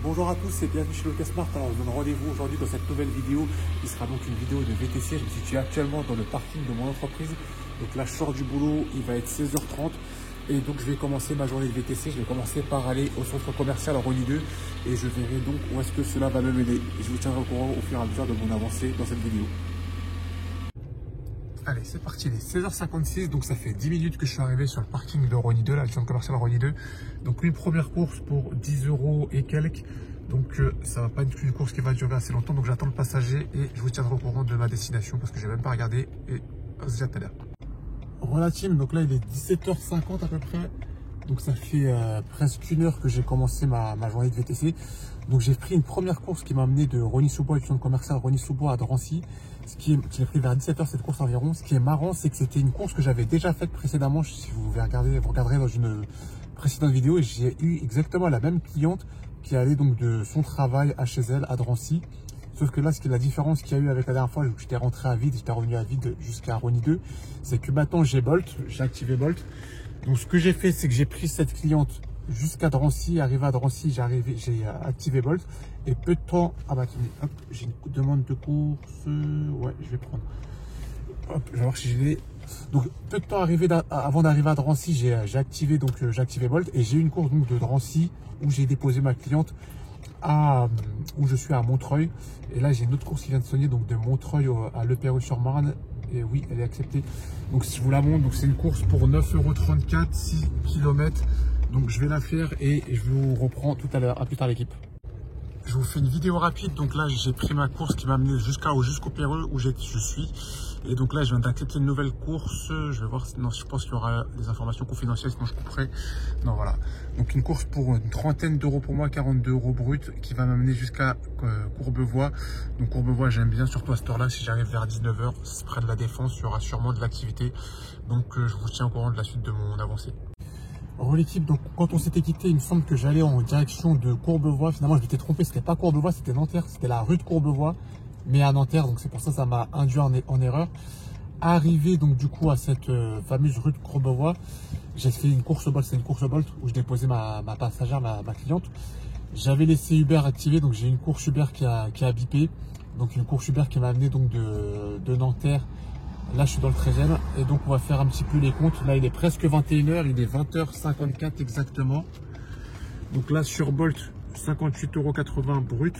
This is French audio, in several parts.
Bonjour à tous et bienvenue chez Locasmart. Alors, je vous donne rendez-vous aujourd'hui dans cette nouvelle vidéo qui sera donc une vidéo de VTC. Je me situe actuellement dans le parking de mon entreprise. Donc là, je sors du boulot, il va être 16h30 et donc je vais commencer ma journée de VTC. Je vais commencer par aller au centre commercial Rosny 2 et je verrai donc où est-ce que cela va me mener. Et je vous tiendrai au courant au fur et à mesure de mon avancée dans cette vidéo. Allez, c'est parti, il est 16h56, donc ça fait 10 minutes que je suis arrivé sur le parking de Rosny 2, là, le centre commercial Rosny 2. Donc une première course pour 10 € et quelques. Donc ça va pas être une course qui va durer assez longtemps, donc j'attends le passager et je vous tiendrai au courant de ma destination parce que j'ai même pas regardé et on se dit à tout à l'heure. Voilà team, donc là il est 17h50 à peu près. Donc ça fait presque une heure que j'ai commencé ma journée de VTC. Donc j'ai pris une première course qui m'a amené de Rosny-sous-Bois, du centre commercial Rosny-sous-Bois à Drancy. Je l'ai pris vers 17h cette course environ. Ce qui est marrant, c'est que c'était une course que j'avais déjà faite précédemment. Si vous regarderez dans une précédente vidéo, et j'ai eu exactement la même cliente qui allait donc de son travail à chez elle à Drancy. Sauf que là, la différence qu'il y a eu avec la dernière fois, où j'étais rentré à vide, j'étais revenu à vide jusqu'à Rosny 2, c'est que maintenant j'ai Bolt, j'ai activé Bolt. Donc ce que j'ai fait, c'est que j'ai pris cette cliente jusqu'à Drancy. Arrivé à Drancy, j'ai activé Bolt. Et peu de temps, hop, j'ai une demande de course. Ouais, je vais prendre. Hop, je vais voir si je l'ai. Donc peu de temps avant d'arriver à Drancy, j'ai activé Bolt et j'ai eu une course donc de Drancy où j'ai déposé ma cliente où je suis à Montreuil. Et là j'ai une autre course qui vient de sonner, donc de Montreuil à Le Perreux-sur-Marne. Et oui, elle est acceptée. Donc si je vous la montre, donc c'est une course pour 9,34 €, 6 km. Donc je vais la faire et je vous reprends tout à l'heure. À plus tard l'équipe. Je vous fais une vidéo rapide. Donc là j'ai pris ma course qui m'a amené jusqu'au Perreux où je suis. Et donc là je viens d'accepter une nouvelle course. Je vais voir, non, je pense qu'il y aura des informations confidentielles, sinon je couperai. Non, voilà. Donc une course pour une trentaine d'euros pour moi, 42 € brut, qui va m'amener jusqu'à Courbevoie. Donc Courbevoie j'aime bien, surtout à cette heure-là. Si j'arrive vers 19 h, c'est près de la Défense, il y aura sûrement de l'activité. Donc je vous tiens au courant de la suite de mon avancée. Re l'équipe, donc quand on s'était quitté, il me semble que j'allais en direction de Courbevoie. Finalement je m'étais trompé, c'était pas Courbevoie, c'était Nanterre, c'était la rue de Courbevoie, mais à Nanterre, donc c'est pour ça m'a induit en erreur. Arrivé donc du coup à cette fameuse rue de Courbevoie, j'ai fait une course Bolt, c'est une course Bolt où je déposais ma passagère, ma cliente. J'avais laissé Uber activé, donc j'ai une course Uber qui a bipé. Donc une course Uber qui m'a amené donc de Nanterre. Là je suis dans le 13e et donc on va faire un petit peu les comptes. Là il est presque 21 h, il est 20h54 exactement. Donc là sur Bolt, 58,80 € brut.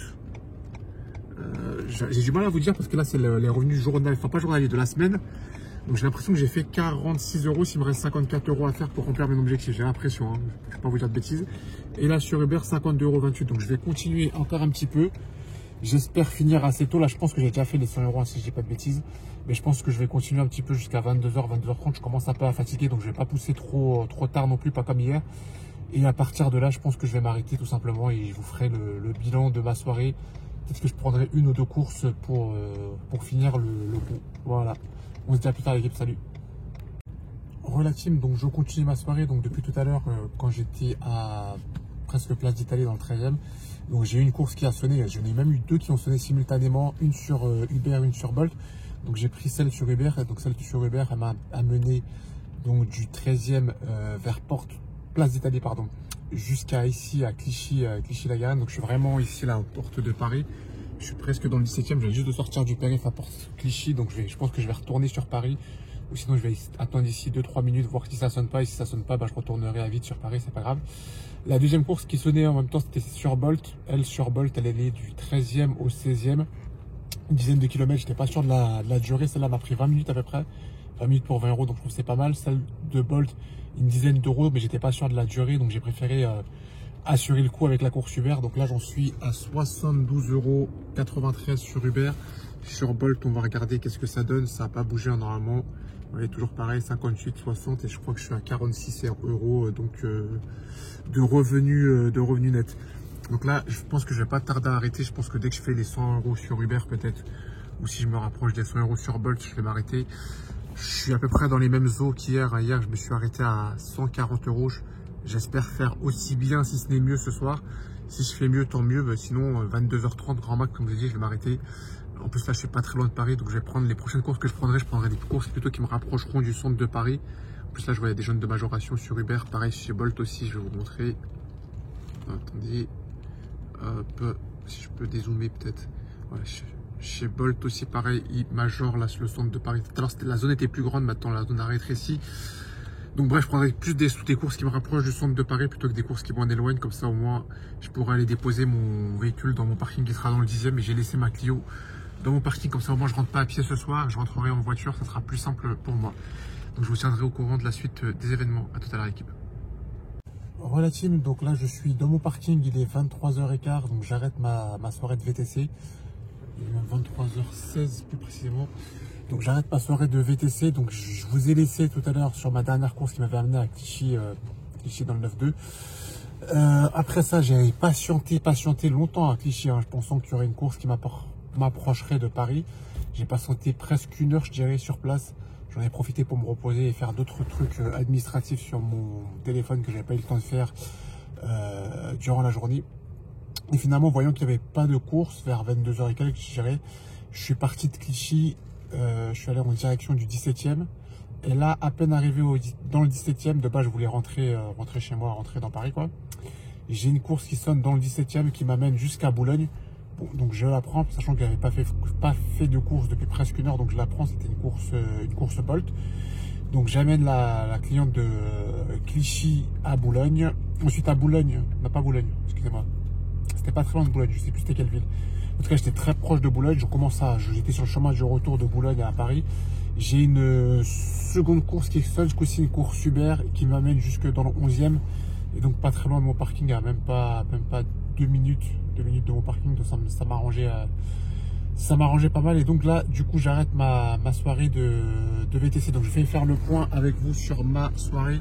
J'ai du mal à vous dire parce que là c'est les revenus journaliers, enfin pas journaliers, de la semaine. Donc j'ai l'impression que j'ai fait 46 €, s'il me reste 54 € à faire pour remplir mes objectifs. J'ai l'impression, hein, je ne vais pas vous dire de bêtises. Et là sur Uber, 52,28 €. Donc je vais continuer encore un petit peu. J'espère finir assez tôt. Là je pense que j'ai déjà fait les 100 € si je dis pas de bêtises. Mais je pense que je vais continuer un petit peu jusqu'à 22 h, 22h30. Je commence un peu à fatiguer, donc je vais pas pousser trop tard non plus, pas comme hier. Et à partir de là, je pense que je vais m'arrêter tout simplement et je vous ferai le bilan de ma soirée. Peut-être que je prendrai une ou deux courses pour finir le coup. Voilà. On se dit à plus tard l'équipe, salut. Relative, donc je continue ma soirée. Donc depuis tout à l'heure, quand j'étais à presque Place d'Italie dans le 13e, donc j'ai eu une course qui a sonné. J'en ai même eu deux qui ont sonné simultanément, une sur Uber, une sur Bolt. Donc j'ai pris celle sur Uber. Et donc celle sur Uber, elle m'a amené donc du 13e vers Place d'Italie, pardon, jusqu'à ici à Clichy-la-Garenne. Donc je suis vraiment ici là, aux portes de Paris. Je suis presque dans le 17e, je viens juste de sortir du périph' à Porte Clichy, donc je pense que je vais retourner sur Paris. Ou sinon je vais attendre ici 2-3 minutes, voir si ça sonne pas. Et si ça sonne pas, bah, je retournerai à vite sur Paris, c'est pas grave. La deuxième course qui sonnait en même temps, c'était sur Bolt. Elle, sur Bolt, elle est née du 13e au 16e. Une dizaine de kilomètres, j'étais pas sûr de la durée. Celle-là m'a pris 20 minutes à peu près. 20 minutes pour 20 €, donc je trouve que c'est pas mal. Celle de Bolt, une dizaine d'euros, mais j'étais pas sûr de la durée, donc j'ai préféré assurer le coup avec la course Uber. Donc là j'en suis à 72,93 € sur Uber. Sur Bolt, on va regarder qu'est-ce que ça donne. Ça n'a pas bougé normalement. Vous voyez, toujours pareil, 58, 60 et je crois que je suis à 46 € donc de revenus nets. Donc là, je pense que je vais pas tarder à arrêter. Je pense que dès que je fais les 100 € sur Uber peut-être, ou si je me rapproche des 100 € sur Bolt, je vais m'arrêter. Je suis à peu près dans les mêmes eaux qu'hier. Hier, je me suis arrêté à 140 €. J'espère faire aussi bien, si ce n'est mieux ce soir. Si je fais mieux, tant mieux. Mais sinon, 22h30, grand max, comme je l'ai dit, je vais m'arrêter. En plus, là, je suis pas très loin de Paris. Donc, je vais prendre les prochaines courses que je prendrai des courses plutôt qui me rapprocheront du centre de Paris. En plus, là, je vois, il y a des jeunes de majoration sur Uber. Pareil, chez Bolt aussi, je vais vous montrer. Attendez. si je peux dézoomer peut-être. Ouais, chez Bolt aussi pareil, il majore là sur le centre de Paris. Tout à l'heure la zone était plus grande, maintenant la zone a rétréci. Donc bref, je prendrai plus des courses qui me rapprochent du centre de Paris plutôt que des courses qui m'en éloignent. Comme ça au moins je pourrai aller déposer mon véhicule dans mon parking qui sera dans le 10e, et j'ai laissé ma Clio dans mon parking. Comme ça au moins je rentre pas à pied ce soir, je rentrerai en voiture, ça sera plus simple pour moi. Donc je vous tiendrai au courant de la suite des événements. À tout à l'heure équipe. Voilà team, donc là je suis dans mon parking, il est 23h15, donc j'arrête ma soirée de VTC. Il est même 23h16 plus précisément. Donc j'arrête ma soirée de VTC. Donc je vous ai laissé tout à l'heure sur ma dernière course qui m'avait amené à Clichy, Clichy dans le 9-2. Après ça, j'ai patienté longtemps à Clichy, hein, pensant qu'il y aurait une course qui m'approcherait de Paris. J'ai patienté presque 1 heure, je dirais, sur place. J'en ai profité pour me reposer et faire d'autres trucs administratifs sur mon téléphone que j'avais pas eu le temps de faire durant la journée. Et finalement, voyant qu'il n'y avait pas de course, vers 22h et quelques, je dirais, je suis parti de Clichy, je suis allé en direction du 17e. Et là, à peine arrivé dans le 17e, de base, je voulais rentrer chez moi, rentrer dans Paris, quoi. J'ai une course qui sonne dans le 17e qui m'amène jusqu'à Boulogne. Bon, donc je la prends, sachant que j'avais pas fait de course depuis presque 1 heure, donc je la prends. C'était une course Bolt. Donc j'amène la cliente de Clichy à Boulogne. Ensuite à Boulogne, pas Boulogne, excusez-moi. C'était pas très loin de Boulogne, je sais plus c'était quelle ville. En tout cas, j'étais très proche de Boulogne. J'étais sur le chemin du retour de Boulogne à Paris. J'ai une seconde course qui sonne, ce coup-ci une course Uber qui m'amène jusque dans le 11e. Et donc pas très loin de mon parking, à même pas 2 minutes de mon parking. Donc ça m'arrangeait pas mal. Et donc là, du coup, j'arrête ma soirée de VTC. Donc je vais faire le point avec vous sur ma soirée.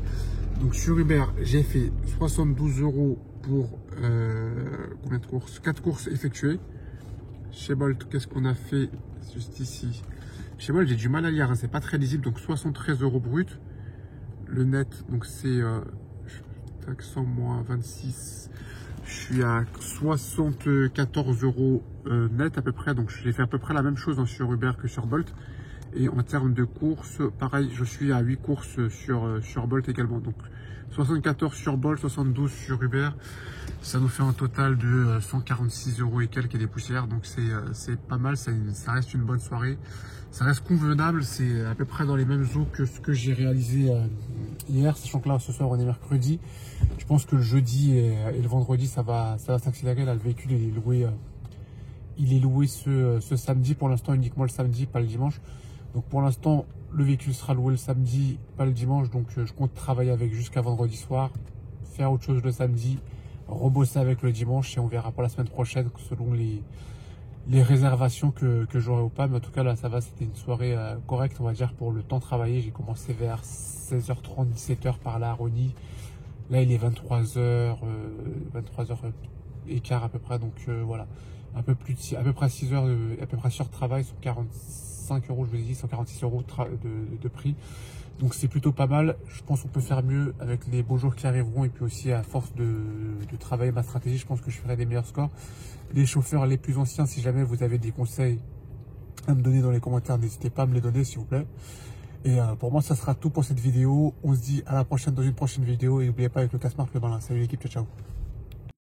Donc sur Uber, j'ai fait 72 € pour combien de courses? 4 courses effectuées. Chez Bolt, qu'est-ce qu'on a fait juste ici? Chez Bolt, j'ai du mal à lire, hein, c'est pas très lisible. Donc 73 € brut. Le net, donc c'est 100 moins 26. Je suis à 74 € net à peu près. Donc j'ai fait à peu près la même chose, hein, sur Uber que sur Bolt. Et en termes de courses, pareil, je suis à 8 courses sur Bolt également. Donc 74 sur Bolt, 72 sur Uber. Ça nous fait un total de 146 € et quelques et des poussières. Donc c'est pas mal, ça reste une bonne soirée. Ça reste convenable, c'est à peu près dans les mêmes eaux que ce que j'ai réalisé hier. Sachant que là, ce soir, on est mercredi. Je pense que le jeudi et le vendredi, ça va s'accélérer. Là, le véhicule, il est loué ce samedi. Pour l'instant, uniquement le samedi, pas le dimanche. Donc pour l'instant, le véhicule sera loué le samedi, pas le dimanche. Donc je compte travailler avec jusqu'à vendredi soir, faire autre chose le samedi, rebosser avec le dimanche, et on verra pour la semaine prochaine selon les réservations que j'aurai ou pas. Mais en tout cas là, ça va, c'était une soirée correcte, on va dire, pour le temps travaillé. J'ai commencé vers 16h30, 17h par là à Rony. Là il est 23h et quart à peu près. Donc voilà, à peu près 6 heures de travail sur 45 €, je vous ai dit, 146 € de prix. Donc c'est plutôt pas mal. Je pense qu'on peut faire mieux avec les beaux jours qui arriveront. Et puis aussi, à force de travailler ma stratégie, je pense que je ferai des meilleurs scores. Les chauffeurs les plus anciens, si jamais vous avez des conseils à me donner dans les commentaires, n'hésitez pas à me les donner s'il vous plaît. Et pour moi, ça sera tout pour cette vidéo. On se dit à la prochaine dans une prochaine vidéo. Et n'oubliez pas, avec le casse-marque le malin. Salut l'équipe, ciao ciao.